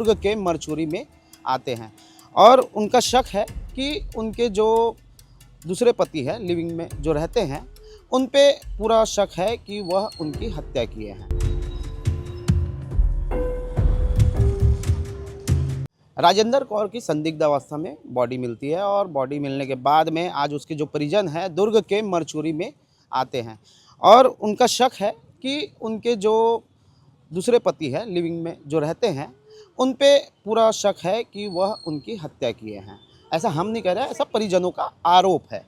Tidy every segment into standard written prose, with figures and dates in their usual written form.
दुर्ग के मरचूरी में आते हैं और उनका शक है कि उनके जो दूसरे पति हैं लिविंग में जो रहते हैं उन पे पूरा शक है कि वह उनकी हत्या किए हैं। राजेंद्र कौर की संदिग्ध अवस्था में बॉडी मिलती है और बॉडी मिलने के बाद में आज उसके जो परिजन हैं दुर्ग के मरचूरी में आते हैं और उनका शक है कि उनके जो दूसरे पति हैं लिविंग में जो रहते हैं उन पे पूरा शक है कि वह उनकी हत्या किए हैं। ऐसा हम नहीं कह रहे, ऐसा परिजनों का आरोप है।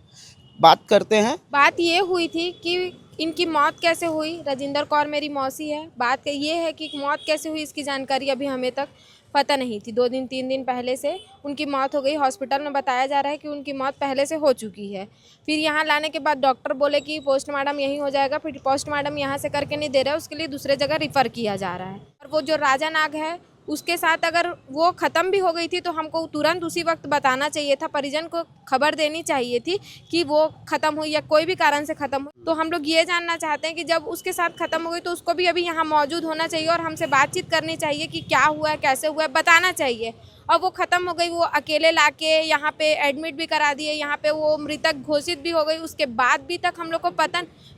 बात करते हैं। बात ये हुई थी कि इनकी मौत कैसे हुई। राजेंद्र कौर मेरी मौसी है। बात ये है कि मौत कैसे हुई इसकी जानकारी अभी हमें तक पता नहीं थी। 2 दिन 3 दिन पहले से उनकी मौत हो गई। हॉस्पिटल में बताया जा रहा है कि उनकी मौत पहले से हो चुकी है। फिर यहाँ लाने के बाद डॉक्टर बोले कि पोस्टमार्टम यहीं हो जाएगा। फिर पोस्टमार्टम यहाँ से करके नहीं दे रहा है, उसके लिए दूसरे जगह रिफ़र किया जा रहा है। और वो जो राजा नाग है उसके साथ अगर वो ख़त्म भी हो गई थी तो हमको तुरंत उसी वक्त बताना चाहिए था। परिजन को खबर देनी चाहिए थी कि वो ख़त्म हुई या कोई भी कारण से ख़त्म हुई। तो हम लोग ये जानना चाहते हैं कि जब उसके साथ ख़त्म हो गई तो उसको भी अभी यहाँ मौजूद होना चाहिए और हमसे बातचीत करनी चाहिए कि क्या हुआ है, कैसे हुआ है, बताना चाहिए। और वो ख़त्म हो गई, वो अकेले लाके यहाँ पे एडमिट भी करा दिए, यहाँ पे वो मृतक घोषित भी हो गई। उसके बाद भी तक हम लोग को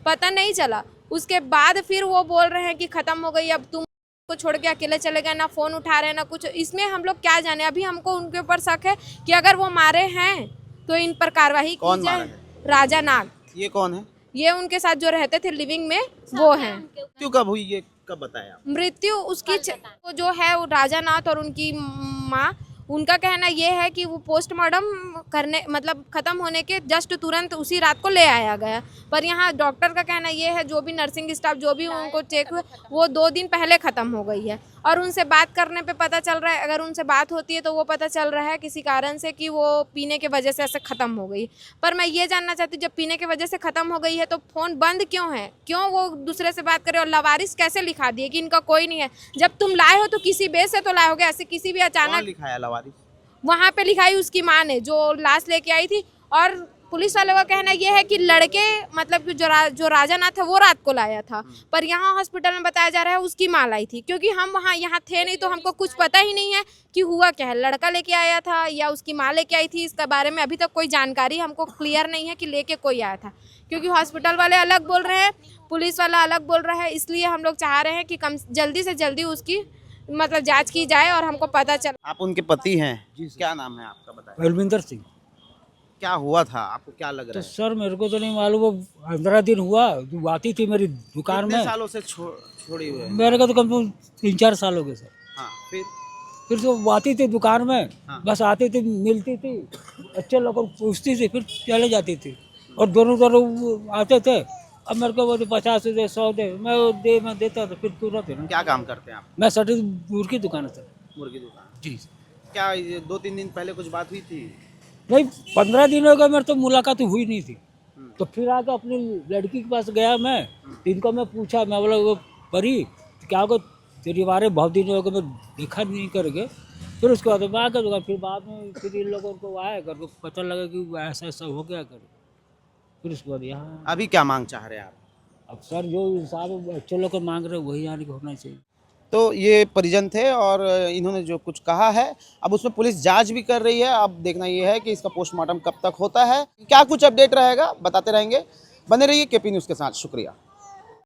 पता नहीं चला। उसके बाद फिर वो बोल रहे हैं कि ख़त्म हो गई, अब तुम को छोड़ के अकेले चले गए, ना फ़ोन उठा रहे हैं ना कुछ। इसमें हम लोग क्या जाने। अभी हमको उनके ऊपर शक है कि अगर वो मारे हैं तो इन पर कार्रवाई की जाए। राजा नाग। ये कौन है? ये उनके साथ जो रहते थे लिविंग में वो हैं। मृत्यु कब हुई, ये कब बताया? मृत्यु उसकी वो जो है वो राजा नाथ और उनकी माँ, उनका कहना ये है कि वो पोस्टमार्टम करने मतलब ख़त्म होने के जस्ट तुरंत उसी रात को ले आया गया। पर यहाँ डॉक्टर का कहना ये है, जो भी नर्सिंग स्टाफ जो भी उनको चेक हुए, वो 2 दिन पहले ख़त्म हो गई है। और उनसे बात करने पे पता चल रहा है, अगर उनसे बात होती है तो वो पता चल रहा है किसी कारण से कि वो पीने के वजह से ऐसे ख़त्म हो गई। पर मैं ये जानना चाहती हूँ, जब पीने के वजह से ख़त्म हो गई है तो फ़ोन बंद क्यों है? क्यों वो दूसरे से बात करे? और लवारिस कैसे लिखा दिए कि इनका कोई नहीं है? जब तुम लाए हो तो किसी बेस से तो लाए होगे, ऐसे किसी भी अचानक। लिखाया लवारिस? वहाँ पे लिखाई उसकी माँ ने, जो लाश लेके आई थी। और पुलिस वालों का कहना यह है कि लड़के मतलब कि जो राजा नाथ है वो रात को लाया था। पर यहाँ हॉस्पिटल में बताया जा रहा है उसकी माँ लाई थी, क्योंकि हम यहाँ थे नहीं तो हमको कुछ पता ही नहीं है कि हुआ क्या है। लड़का लेके आया था या उसकी माँ लेके आई थी, इसके बारे में अभी तक कोई जानकारी हमको क्लियर नहीं है कि लेके कोई आया था। क्योंकि हॉस्पिटल वाले अलग बोल रहे हैं, पुलिस वाला अलग बोल रहा है। इसलिए हम लोग चाह रहे हैं कि जल्दी से जल्दी उसकी मतलब जांच की जाए और हमको पता चले। आप उनके पति हैं? जी। क्या नाम है आपका, बताइए। बलविंदर सिंह। क्या हुआ था, आपको क्या लग रहा तो है? सर मेरे को तो नहीं मालूम, वो 15 दिन हुआ। वो आती थी मेरी दुकान कितने में। सालों से छोड़ी हुई है? मेरे को तो कम से कम 3-4 साल हो गए सर। हाँ, फिर तो वो आती थी दुकान में। हाँ। बस आती थी, मिलती थी, अच्छे लोगों को पूछती थी, फिर चले जाती थी। और दोनों आते थे। अब मेरे को वो 50 दे, 100 दे, मैं देता था। फिर तुरंत है ना। क्या काम करते हैं आप? मैं सर मुर्गी दुकान है सर। मुर्गी दुकान? जी। क्या 2-3 दिन पहले कुछ बात हुई थी? नहीं, 15 दिन हो गए मेरे तो मुलाकात हुई नहीं थी। तो फिर आके अपनी लड़की के पास गया मैं। इनको मैं पूछा, मैं बोला वो परी क्या होगा तेरी बारे बहुत दिन हो गए, मैं देखा नहीं करके। फिर उसके बाद मैं आकर दूंगा। फिर बाद में फिर इन लोगों को आया करके पता लगा कि ऐसा ऐसा हो गया कर। फिर उसके बाद यहाँ अभी क्या मांग चाह रहे हैं आप? अब सर जो हिसाब अच्छे लोग मांग रहे वही आने को होना चाहिए। तो ये परिजन थे और इन्होंने जो कुछ कहा है, अब उसमें पुलिस जांच भी कर रही है। अब देखना ये है कि इसका पोस्टमार्टम कब तक होता है, क्या कुछ अपडेट रहेगा बताते रहेंगे। बने रहिए केपी न्यूज़ के साथ। शुक्रिया।